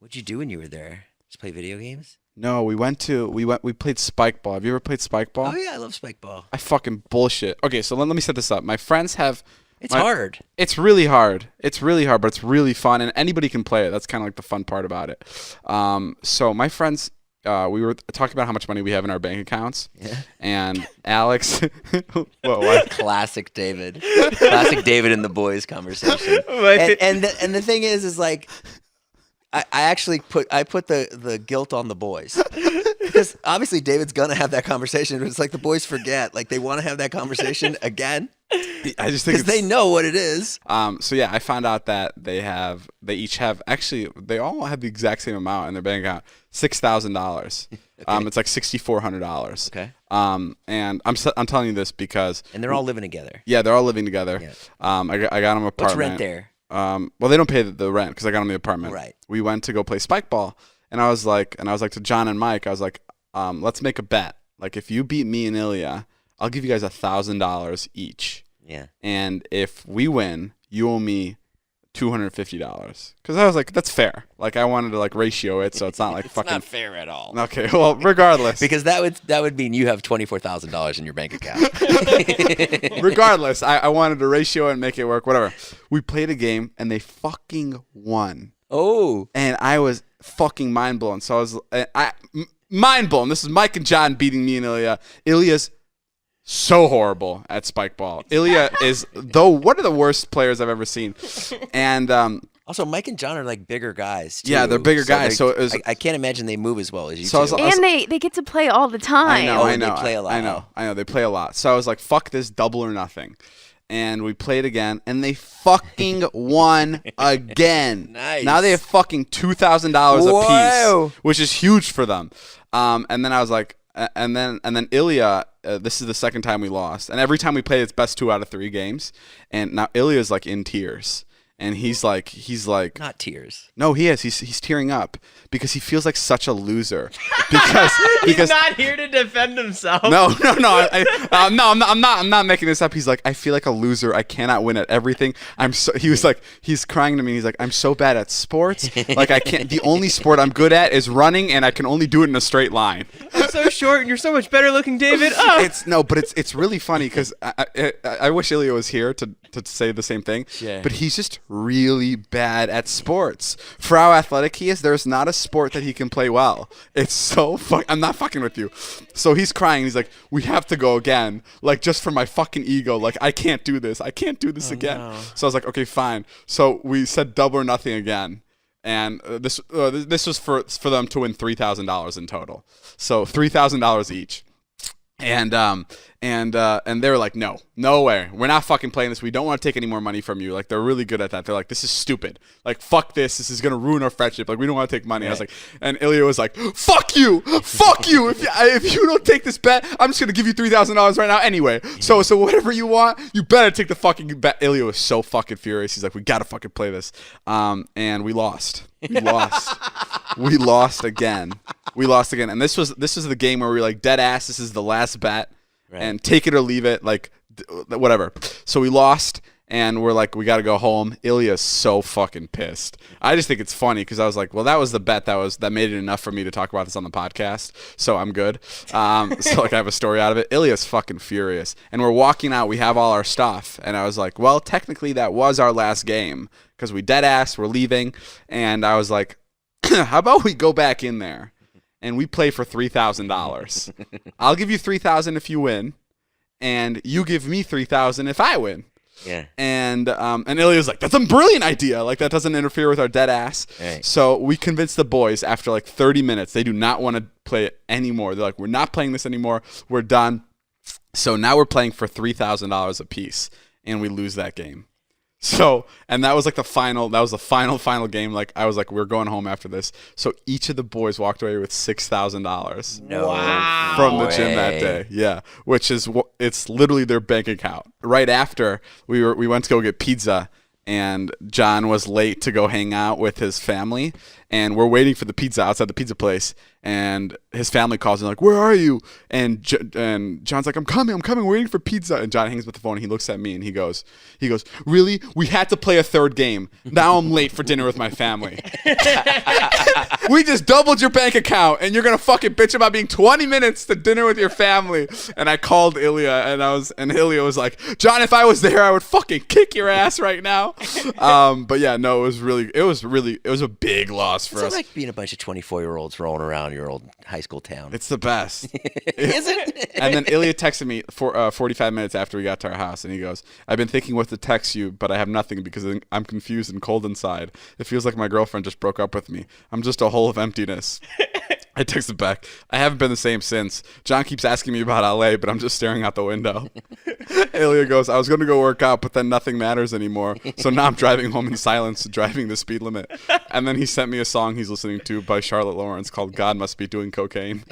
What'd you do when you were there? Just play video games? No, we played spike ball. Have you ever played spike ball? Oh yeah, I love spike ball. I fucking bullshit. Okay, so let me set this up. My friends have. It's hard. It's really hard. It's really hard, but it's really fun, and anybody can play it. That's kind of like the fun part about it. So my friends, we were talking about how much money we have in our bank accounts. Yeah. And Alex, what? Classic David. Classic David and the boys conversation. And the thing is like, I actually put the guilt on the boys. Because obviously David's gonna have that conversation, but it's like the boys forget. Like they want to have that conversation again. I just think because they know what it is. So yeah, I found out that they each have they all have the exact same amount in their bank account, $6,000. Okay. It's like $6,400. Okay. And I'm telling you this because they're all living together. Yeah, they're all living together. Yeah. I got them an apartment. What's rent there? Well, they don't pay the rent because I got them the apartment. Right. We went to go play spike ball, and I was like to John and Mike, I was like, let's make a bet. Like if you beat me and Ilya, I'll give you guys $1,000 each. Yeah. And if we win, you owe me $250. Because I was like, that's fair. Like I wanted to like ratio it so it's not like fucking. It's not fair at all. Okay. Well, regardless. Because that would mean you have $24,000 in your bank account. Regardless, I wanted to ratio it and make it work. Whatever. We played a game and they fucking won. Oh. And I was fucking mind blown. So mind blown. This is Mike and John beating me and Ilya. Ilya's so horrible at spike ball. Ilya is one of the worst players I've ever seen. And also, Mike and John are like bigger guys too. Yeah, they're bigger guys. So I can't imagine they move as well as you two. And they get to play all the time. I know. They play a lot. I know. They play a lot. So I was like, fuck this, double or nothing. And we played again, and they fucking won again. Nice. Now they have fucking $2,000 apiece, which is huge for them. And then I was like, and then Ilya, this is the second time we lost, and every time we played, it's best 2 out of 3 games. And now Ilya's like in tears, and he's like not tears. No, he is. He's tearing up because he feels like such a loser. Because he's not here to defend himself. No. I'm not making this up. He's like, I feel like a loser. I cannot win at everything. He's crying to me. He's like, I'm so bad at sports. Like I can't. The only sport I'm good at is running, and I can only do it in a straight line. I'm so short, and you're so much better looking, David. Oh. But it's really funny because I wish Ilya was here to say the same thing. Yeah. But he's just really bad at sports. For how athletic he is, there's not a sport that he can play well. It's so I'm not fucking with you. So he's crying. He's like, we have to go again. Like, just for my fucking ego. Like, I can't do this. I can't do this again. No. So I was like, okay, fine. So we said double or nothing again. And this was for them to win $3,000 in total. So $3,000 each. And they were like, no way, we're not fucking playing this. We don't want to take any more money from you. Like they're really good at that. They're like, this is stupid. Like fuck this. This is gonna ruin our friendship. Like we don't want to take money. Right. I was like, and Ilya was like, fuck you. If you don't take this bet, I'm just gonna give you $3,000 right now anyway. So whatever you want, you better take the fucking bet. Ilya was so fucking furious. He's like, we gotta fucking play this. And we lost. We lost again. And this was the game where we were like dead ass. This is the last bet, right. And take it or leave it, like whatever. So we lost, and we're like, we got to go home. Ilya's so fucking pissed. I just think it's funny because I was like, well, that was the bet that made it enough for me to talk about this on the podcast. So I'm good. So like I have a story out of it. Ilya's fucking furious, and we're walking out. We have all our stuff, and I was like, well, technically that was our last game because we dead ass. We're leaving, and I was like, how about we go back in there and we play for $3,000? I'll give you $3,000 if you win, and you give me $3,000 if I win. Yeah. And Ilya's like, that's a brilliant idea. Like that doesn't interfere with our dead ass. Right. So we convinced the boys after like 30 minutes. They do not want to play it anymore. They're like, we're not playing this anymore. We're done. So now we're playing for $3,000 a piece, and we lose that game. So, and that was like the final game. Like I was like, we're going home after this. So each of the boys walked away with $6,000 from the gym that day. Yeah. Which is, it's literally their bank account. Right after we went to go get pizza, and John was late to go hang out with his family, and we're waiting for the pizza outside the pizza place, and his family calls and like, where are you? And John's like, I'm coming, we're waiting for pizza. And John hangs up the phone, and he looks at me, and he goes, really? We had to play a third game. Now I'm late for dinner with my family. We just doubled your bank account, and you're gonna fucking bitch about being 20 minutes to dinner with your family. And I called Ilya, and Ilya was like, John, if I was there, I would fucking kick your ass right now. But yeah, no, it was a big loss for us. It's like being a bunch of 24-year-olds rolling around your old high school town. It's the best. Is it? And then Ilya texted me for 45 minutes after we got to our house, and he goes, I've been thinking what to text you, but I have nothing because I'm confused and cold inside. It feels like my girlfriend just broke up with me. I'm just a hole of emptiness. I texted back, I haven't been the same since. John keeps asking me about LA, but I'm just staring out the window. Ilya goes, I was going to go work out, but then nothing matters anymore. So now I'm driving home in silence, driving the speed limit. And then he sent me a song he's listening to by Charlotte Lawrence called God Must Be Doing Cocaine.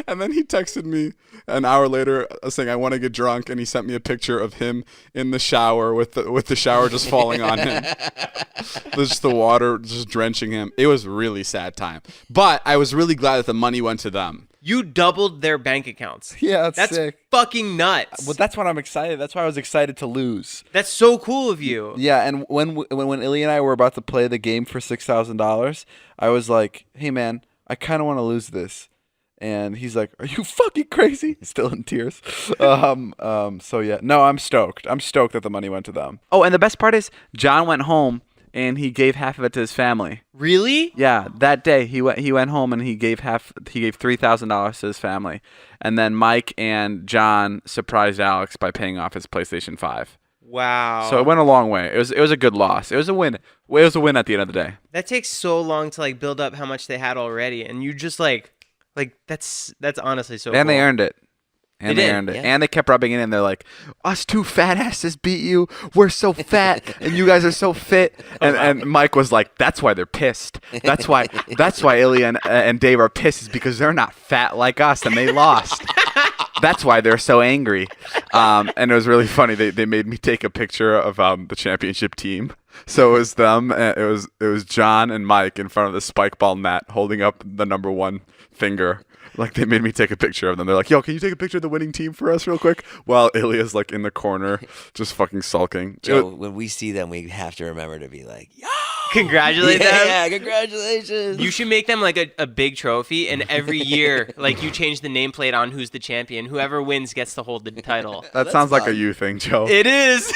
And then he texted me an hour later saying, I want to get drunk. And he sent me a picture of him in the shower with the shower just falling on him. Just the water just drenching him. It was a really sad time. But I was really glad that the money went to them. You doubled their bank accounts. Yeah, that's sick. Fucking nuts. Well, that's when I'm excited. That's why I was excited to lose. That's so cool of you. Yeah, and when Ilya and I were about to play the game for $6,000, I was like, hey, man, I kind of want to lose this. And he's like, are you fucking crazy? Still in tears. So yeah, no, I'm stoked. I'm stoked that the money went to them. Oh, and the best part is John went home and he gave half of it to his family. Really? Yeah, that day he went home and he gave $3,000 to his family. And then Mike and John surprised Alex by paying off his PlayStation 5. Wow. So it went a long way. It was a good loss. It was a win. It was a win at the end of the day. That takes so long to like build up how much they had already, and you just like that's honestly so And cool. they earned it. And They they did, earned it. yeah. And they kept rubbing it in. They're like, us two fat asses beat you. We're so fat, and you guys are so fit. And Mike was like, that's why they're pissed. That's why Ilya and Dave are pissed, is because they're not fat like us, and they lost. That's why they're so angry. And it was really funny. They made me take a picture of the championship team. So it was them. It was John and Mike in front of the spike ball net, holding up the number one finger. Like, they made me take a picture of them. They're like, yo, can you take a picture of the winning team for us real quick? While Ilya's like in the corner, just fucking sulking. Joe, when we see them, we have to remember to be like, yo! Congratulate them. Yeah, congratulations. You should make them like a big trophy, and every year, like, you change the nameplate on who's the champion. Whoever wins gets to hold the title. That sounds like a you thing, Joe. It is.